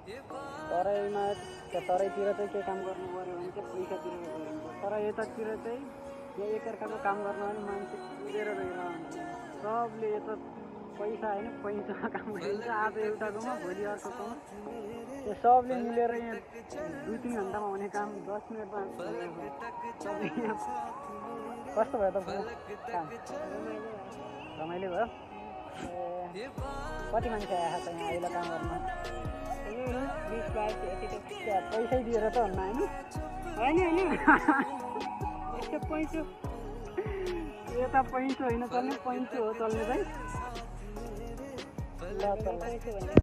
तराईमा तराईतिर चाहिँ के काम गर्नु पर्यो भने चाहिँ पैसा तिरेर गरिन्छ, तर यतातिर चाहिँ यहाँ एकअर्काको काम गर्न पनि मान्छे कुदेर गइरहन्छ। सबले यता पैसा होइन पैसामा काम गरिन्छ, आज एउटाकोमा भोलि अर्कोकोमा। त्यो सबले मिलेर यहाँ 2-3 घन्टामा हुने काम 10 मिनटमा कस्तो भयो तपाईँको काम? रमाइलो भयो। कति मान्छे आएको छ यहाँ अहिले काम गर्न? 20-22 पैसै दिएर त हुन्न होइन पैसो यता पैसो होइन चल्ने, पैसो हो चल्ने चाहिँ। ल